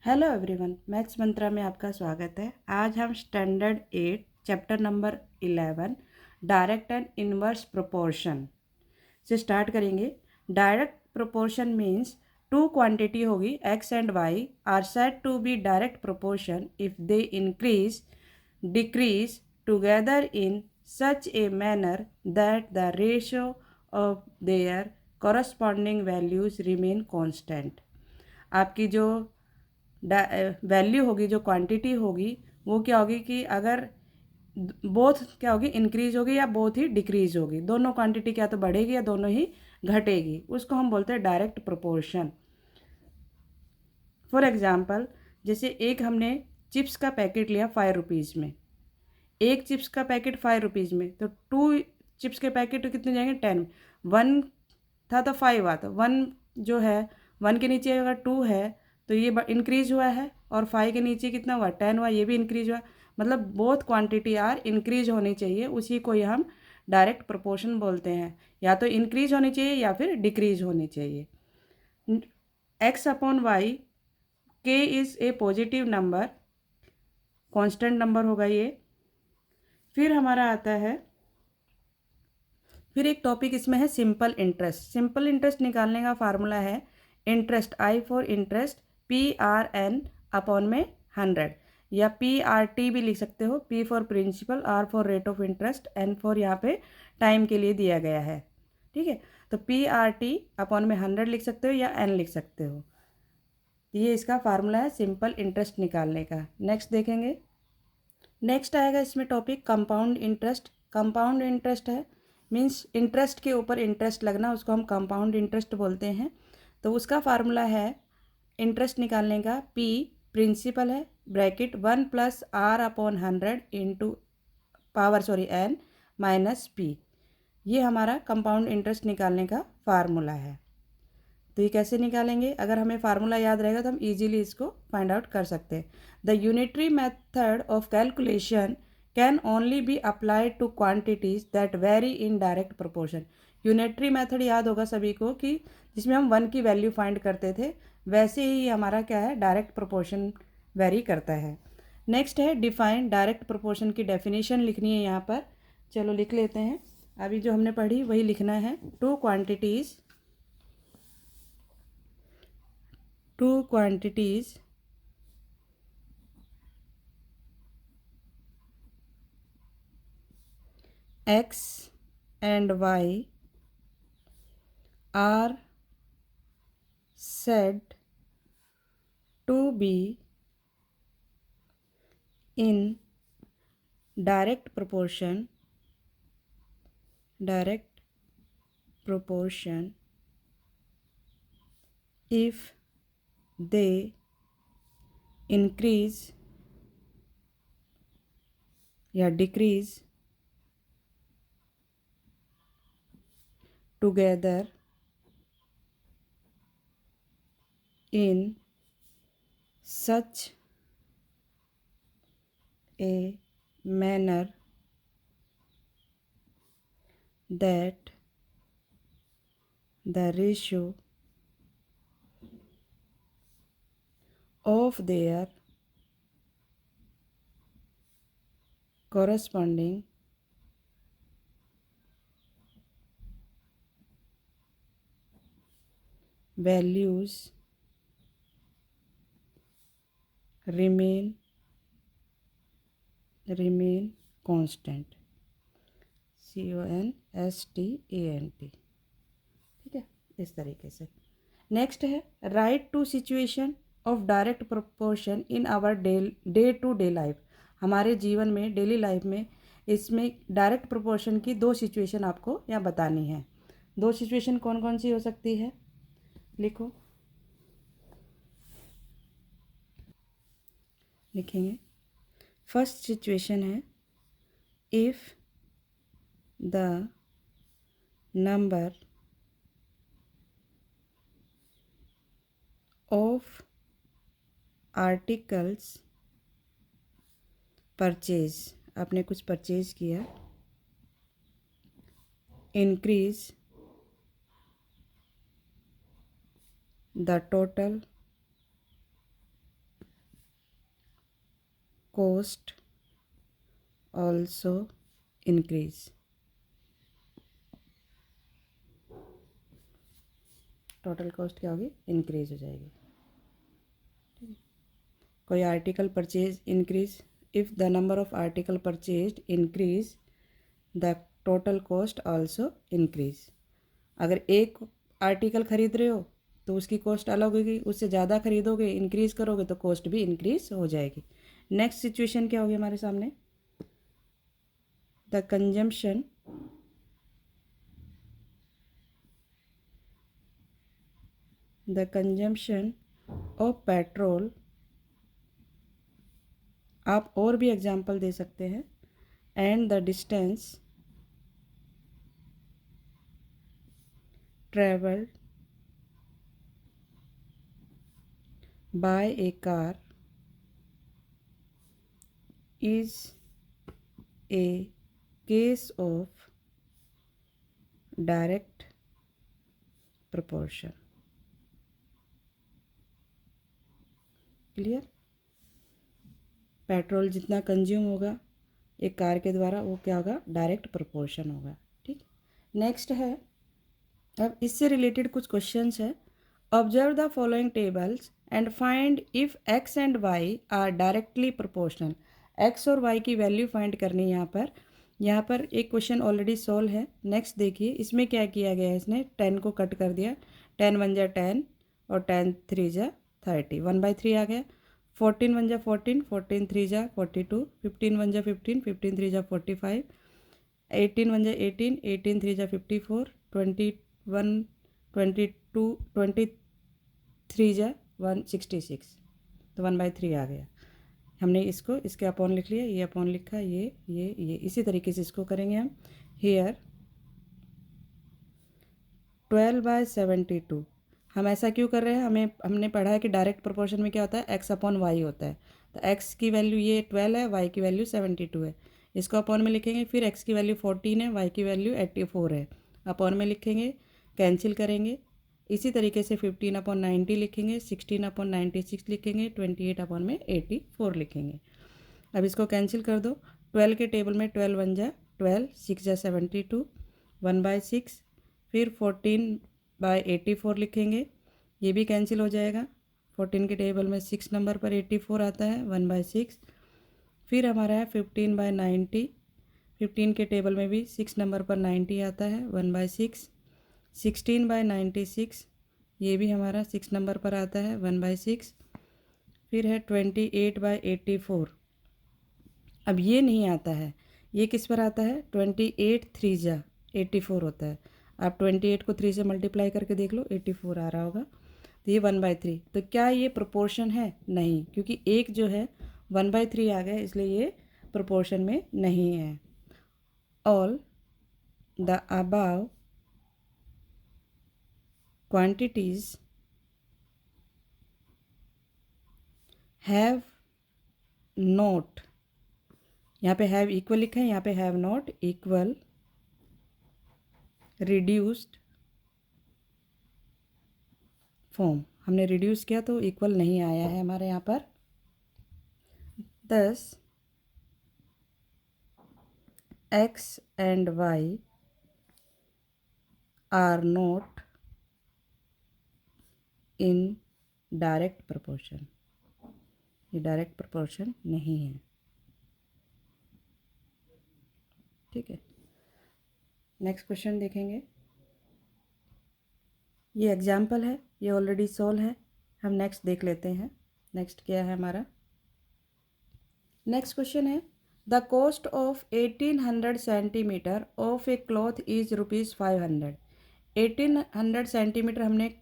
Hello everyone, maths मंत्रा में आपका स्वागत है। आज हम standard 8 chapter number 11 direct and inverse proportion से स्टार्ट करेंगे। Direct proportion means two quantity होगी x and y are said to be direct proportion if they increase decrease together in such a manner that the ratio of their corresponding values remain constant. आपकी जो value होगी, जो quantity होगी, वो क्या होगी कि अगर बोथ क्या होगी, इंक्रीज होगी या बोथ ही डिक्रीज होगी। दोनों क्वांटिटी क्या तो बढ़ेगी या दोनों ही घटेगी, उसको हम बोलते हैं डायरेक्ट प्रोपोर्शन। फॉर एग्जाम्पल, जैसे एक हमने चिप्स का पैकेट लिया 5 रुपीज़ में, एक चिप्स का पैकेट 5 रुपीज़ में, तो 2 चिप्स के पैकेट कितने जाएंगे, 10। 1 था तो 5 आता, 1 जो है 1 के नीचे अगर 2 है तो ये इंक्रीज हुआ है, और 5 के नीचे कितना हुआ, 10 हुआ, ये भी इंक्रीज हुआ। मतलब बोथ क्वांटिटी आर इंक्रीज होनी चाहिए, उसी को ये हम डायरेक्ट प्रोपोर्शन बोलते हैं। या तो इंक्रीज होनी चाहिए या फिर डिक्रीज होनी चाहिए। एक्स अपॉन वाई, के is a positive number, constant number होगा ये। फिर हमारा आता है, फिर एक टॉपिक इसमें है सिंपल इंटरेस्ट। सिंपल इंटरेस्ट निकालने का फार्मूला है interest, I for interest, PRN upon में 100, या PRT भी लिख सकते हो। P for principal, R for rate of interest, N for यहाँ पे टाइम के लिए दिया गया है। ठीक है, तो PRT अपॉन में 100 लिख सकते हो या N लिख सकते हो। ये इसका फार्मूला है सिंपल इंटरेस्ट निकालने का। नेक्स्ट देखेंगे। नेक्स्ट आएगा इसमें topic compound interest. Compound interest है मीन्स इंटरेस्ट के ऊपर इंटरेस्ट लगना, उसको हम कंपाउंड इंटरेस्ट बोलते हैं। तो उसका फार्मूला है इंटरेस्ट निकालने का, P प्रिंसिपल है, bracket 1 plus R upon 100 into N minus P। ये हमारा कंपाउंड इंटरेस्ट निकालने का फार्मूला है। तो ये कैसे निकालेंगे, अगर हमें फार्मूला याद रहेगा तो हम इजीली इसको फाइंड आउट कर सकते हैं। The unitary method of calculation can only be applied two quantities that very in direct proportion. Unitary method याद होगा सभी को कि जिसमें हम 1 की वैल्यू फाइंड करते थे, वैसे ही हमारा क्या है, डायरेक्ट प्रोपोर्शन वेरी करता है। नेक्स्ट है डिफाइन। डायरेक्ट प्रोपोर्शन की डेफिनेशन लिखनी है यहाँ पर, चलो लिख लेते हैं। अभी जो हमने पढ़ी वही लिखना है। Two quantities x and y are said to be in direct proportion if they increase या decrease together in such a manner that the ratio of their corresponding values remain constant, CONSTANT। ठीक है, इस तरीके से। Next है write two situation of direct proportion in our day to day life. हमारे जीवन में, डेली लाइफ में, इसमें डायरेक्ट प्रोपोर्शन की 2 सिचुएशन आपको यहाँ बतानी है। 2 सिचुएशन कौन कौन सी हो सकती है, लिखो, लिखेंगे। फर्स्ट सिचुएशन है if the number of articles purchase, आपने कुछ परचेज किया, increase the total cost also increase। Total cost क्या होगी, इंक्रीज हो जाएगी। कोई article purchase increase, if the number of article purchase increase the total cost also increase. अगर एक आर्टिकल खरीद रहे हो तो उसकी कॉस्ट अलग होगी, उससे ज़्यादा खरीदोगे इंक्रीज करोगे तो कॉस्ट भी इंक्रीज हो जाएगी। नेक्स्ट सिचुएशन क्या होगी हमारे सामने, द कंजम्पशन ऑफ पेट्रोल, आप और भी एग्जाम्पल दे सकते हैं, and the distance travelled by A car is a case of direct proportion। Clear, petrol जितना कंज्यूम होगा एक कार के द्वारा वो क्या होगा, डायरेक्ट प्रोपोर्शन होगा। ठीक, नेक्स्ट है, अब इससे रिलेटेड कुछ क्वेश्चंस है। Observe the following tables and find if x and y are directly proportional. X और वाई की वैल्यू फाइंड करनी है। यहाँ पर एक क्वेश्चन ऑलरेडी सॉल्व है। नेक्स्ट देखिए, इसमें क्या किया गया है, इसने 10 को कट कर दिया, 10 वन जा 10 और 10 3 जा 30, 1/3 आ गया। 14 वन जा 14, 14 3 जा 42, 15 वन जा 15, 15 3 जा 45, 18 वन जा 18, 18 3 जा 54, 21 22 23 जा 166, तो 1/3 आ गया। हमने इसको इसके अपॉन लिख लिया, ये अपॉन लिखा, ये इसी तरीके से इसको करेंगे हम। हेयर 12/72, हम ऐसा क्यों कर रहे हैं, हमने पढ़ा है कि डायरेक्ट प्रोपोर्शन में क्या होता है, एक्स अपॉन वाई होता है। तो एक्स की वैल्यू ये 12 है, वाई की वैल्यू 72 है, इसको अपॉन में लिखेंगे। फिर एक्स की वैल्यू 14 है, वाई की वैल्यू 84 है, अपॉन में लिखेंगे, कैंसिल करेंगे। इसी तरीके से 15/90 लिखेंगे, 16/96 लिखेंगे, 28/84 लिखेंगे। अब इसको कैंसिल कर दो, 12 के टेबल में 12 वन जा 12, 6 जा 72, 1/6, फिर 14/84 लिखेंगे, ये भी कैंसिल हो जाएगा। 14 के टेबल में 6 नंबर पर 84 आता है, 1/6। फिर हमारा है 15/90, 15 के टेबल में भी 6 नंबर पर 90 आता है, 1/6। 16/96, ये भी हमारा 6 नंबर पर आता है, 1/6। फिर है 28/84, अब ये नहीं आता है, ये किस पर आता है, 28 3 जा 84 होता है। आप 28 को 3 से मल्टीप्लाई करके देख लो, 84 आ रहा होगा। तो ये 1/3, तो क्या ये प्रोपोर्शन है, नहीं, क्योंकि एक जो है 1/3 आ गया, इसलिए ये प्रोपोर्शन में नहीं है। All the above quantities have not, यहाँ पे have equal लिखा है, यहाँ पे have not equal reduced form, हमने रिड्यूस किया तो इक्वल नहीं आया है हमारे यहाँ पर। 10 x and y are not in direct proportion, ये डायरेक्ट प्रोपोर्शन नहीं है। ठीक है, नेक्स्ट क्वेश्चन देखेंगे। ये एग्जाम्पल है, ये ऑलरेडी सॉल्व है, हम नेक्स्ट देख लेते हैं। नेक्स्ट क्या है हमारा, नेक्स्ट क्वेश्चन है, the cost of 1800 centimetre of A cloth is ₹500। 1800 centimetre हमने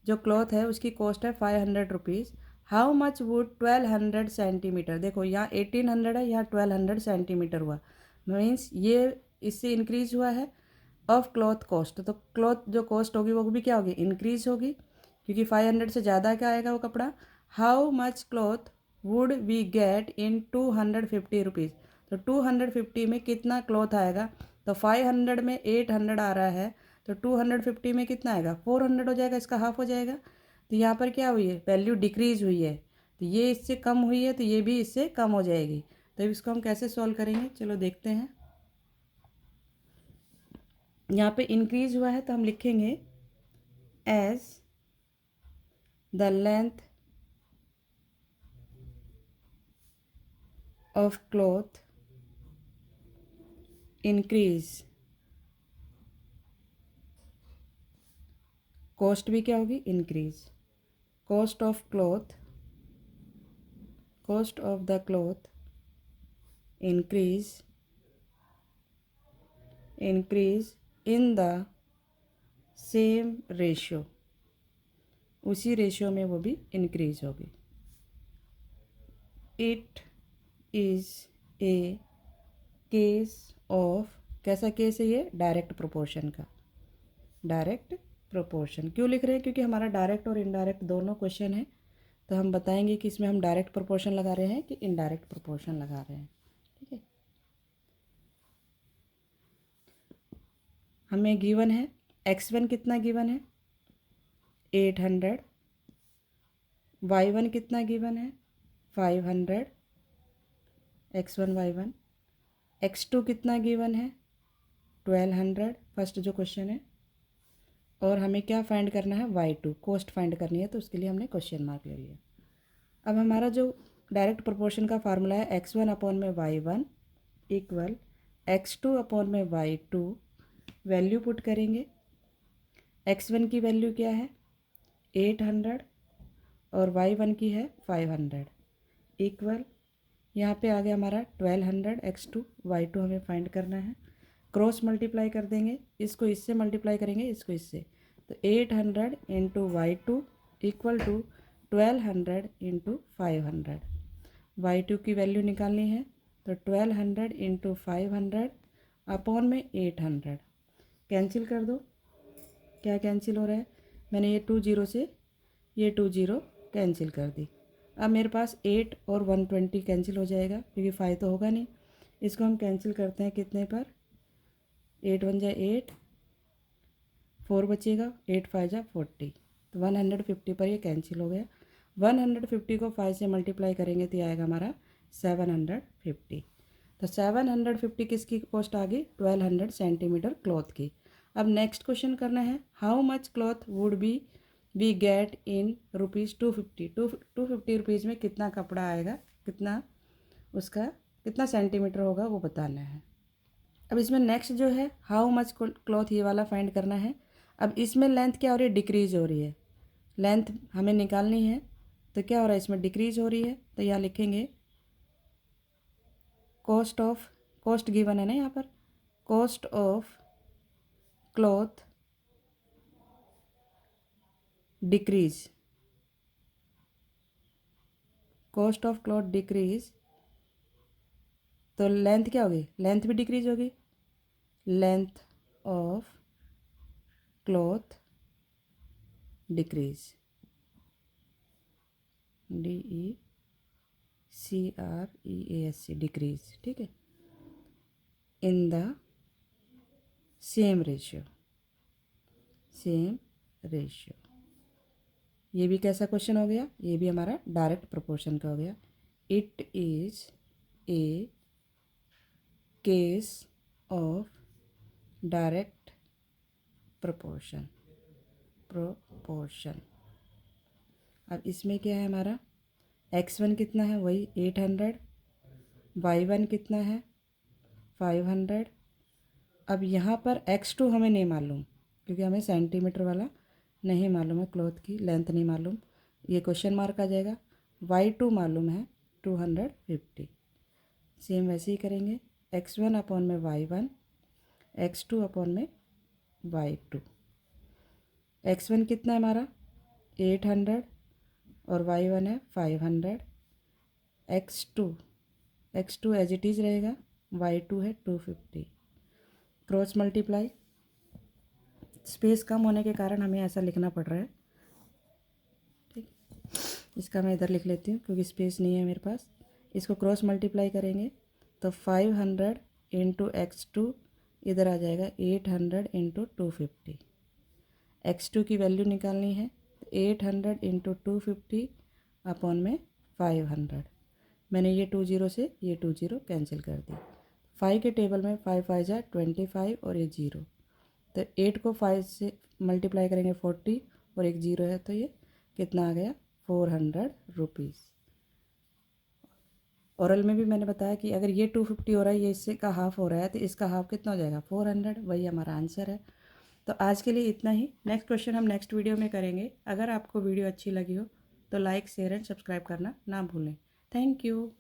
जो क्लॉथ है उसकी कॉस्ट है 500 rupees. How much would 1200 centimetre, देखो यहाँ 1800 है, यहाँ 1200 सेंटीमीटर हुआ, मीन्स ये इससे इंक्रीज हुआ है ऑफ क्लॉथ कॉस्ट, तो क्लॉथ जो कॉस्ट होगी वो भी क्या होगी, इंक्रीज होगी, क्योंकि 500 से ज़्यादा क्या आएगा वो कपड़ा। How much cloth would we get in 250 rupees, तो 250 में कितना क्लॉथ आएगा, तो 500 में 800 आ रहा है, तो 250 में कितना आएगा, 400 हो जाएगा, इसका हाफ हो जाएगा। तो यहाँ पर क्या हुई है, वैल्यू डिक्रीज़ हुई है, तो ये इससे कम हुई है तो ये भी इससे कम हो जाएगी। तो अब इसको हम कैसे सॉल्व करेंगे, चलो देखते हैं। यहाँ पे इंक्रीज हुआ है तो हम लिखेंगे as the length of cloth increase, cost भी क्या होगी, increase. Cost of cloth, cost of the cloth increase, increase in the same ratio, उसी रेशियो में वो भी इंक्रीज होगी। It is a case of, कैसा केस है ये, डायरेक्ट प्रोपोर्शन का। डायरेक्ट प्रोपोर्शन क्यों लिख रहे हैं, क्योंकि हमारा डायरेक्ट और इनडायरेक्ट दोनों क्वेश्चन है, तो हम बताएंगे कि इसमें हम डायरेक्ट प्रोपोर्शन लगा रहे हैं कि इनडायरेक्ट प्रोपोर्शन लगा रहे हैं। ठीक है, हमें गिवन है x1 कितना गिवन है 800, y1 कितना गिवन है 500, x1 y1, x2 कितना गिवन है 1200, फर्स्ट जो क्वेश्चन है, और हमें क्या फाइंड करना है y2, कॉस्ट फाइंड करनी है, तो उसके लिए हमने क्वेश्चन मार्क ले लिया। अब हमारा जो डायरेक्ट प्रोपोर्शन का फार्मूला है x1 अपॉन में y1 इक्वल x2 अपॉन में y2, वैल्यू पुट करेंगे। x1 की वैल्यू क्या है 800 और y1 की है 500 इक्वल, यहाँ पे आ गया हमारा 1200 x2 y2 हमें फाइंड करना है। क्रॉस मल्टीप्लाई कर देंगे, इसको इससे मल्टीप्लाई करेंगे, इसको इससे, तो 800 into y2 equal to 1200 into 500। y2 की वैल्यू निकालनी है तो 1200 इंटू 500 अपॉन में 800, कैंसिल कर दो। क्या कैंसिल हो रहा है, मैंने ये 2 0 से ये 2 0 कैंसिल कर दी। अब मेरे पास 8 और 120 कैंसिल हो जाएगा, क्योंकि 5 तो होगा नहीं। इसको हम कैंसिल करते हैं कितने पर, 8 1 जा 8, 4 बचेगा, 8 5 जा 40, तो 150 पर ये कैंसिल हो गया। 150 को 5 से मल्टीप्लाई करेंगे तो ये आएगा हमारा 750। तो 750 किसकी कॉस्ट आ गई, 1200 सेंटीमीटर क्लॉथ की। अब नेक्स्ट क्वेश्चन करना है, how much cloth would be we get in ₹250, 250 rupees में कितना कपड़ा आएगा, कितना उसका कितना सेंटीमीटर होगा वो बताना है। अब इसमें नेक्स्ट जो है हाउ मच क्लॉथ, ये वाला फाइंड करना है। अब इसमें लेंथ क्या हो रही है, डिक्रीज हो रही है, लेंथ हमें निकालनी है, तो क्या हो रहा है इसमें डिक्रीज हो रही है, तो यहाँ लिखेंगे कॉस्ट ऑफ, कॉस्ट गिवन है ना यहाँ पर, cost of cloth decrease, cost of cloth decrease, तो लेंथ क्या होगी, लेंथ भी डिक्रीज होगी, length of cloth decrease, DECREASC decrease, ठीक है, इन the same ratio, same ratio. ये भी कैसा क्वेश्चन हो गया, ये भी हमारा डायरेक्ट प्रोपोर्शन का हो गया। It is a case of direct proportion, proportion. अब इसमें क्या है हमारा, x1 कितना है वही 800, y1 कितना है 500। अब यहाँ पर x2 हमें नहीं मालूम, क्योंकि हमें सेंटीमीटर वाला नहीं मालूम है, क्लॉथ की लेंथ नहीं मालूम, ये क्वेश्चन मार्क आ जाएगा। y2 मालूम है 250, सेम वैसे ही करेंगे, x1 अपॉन में y1, x2 अपॉन में y2। x1 कितना है हमारा 800 और y1 है 500, x2 एज इट इज़ रहेगा, y2 है 250, क्रॉस मल्टीप्लाई, स्पेस कम होने के कारण हमें ऐसा लिखना पड़ रहा है, ठीक, इसका मैं इधर लिख लेती हूँ क्योंकि स्पेस नहीं है मेरे पास। इसको क्रॉस मल्टीप्लाई करेंगे तो 500 इंटू x2 इधर आ जाएगा 800 इंटू 250, x2 की वैल्यू निकालनी है, 800 इंटू 250 अपॉन में 500। मैंने ये 2 ज़ीरो से ये 2 ज़ीरो कैंसिल कर दी। 5 के टेबल में 5 5 जा 25 और ये ज़ीरो, तो 8 को 5 से मल्टीप्लाई करेंगे 40 और एक ज़ीरो है, तो ये कितना आ गया 400 रुपीज़। औरल में भी मैंने बताया कि अगर ये 250 हो रहा है, ये इससे का हाफ़ हो रहा है, तो इसका हाफ़ कितना हो जाएगा 400, वही हमारा आंसर है। तो आज के लिए इतना ही। नेक्स्ट क्वेश्चन हम नेक्स्ट वीडियो में करेंगे। अगर आपको वीडियो अच्छी लगी हो तो लाइक शेयर एंड सब्सक्राइब करना ना भूलें। Thank you.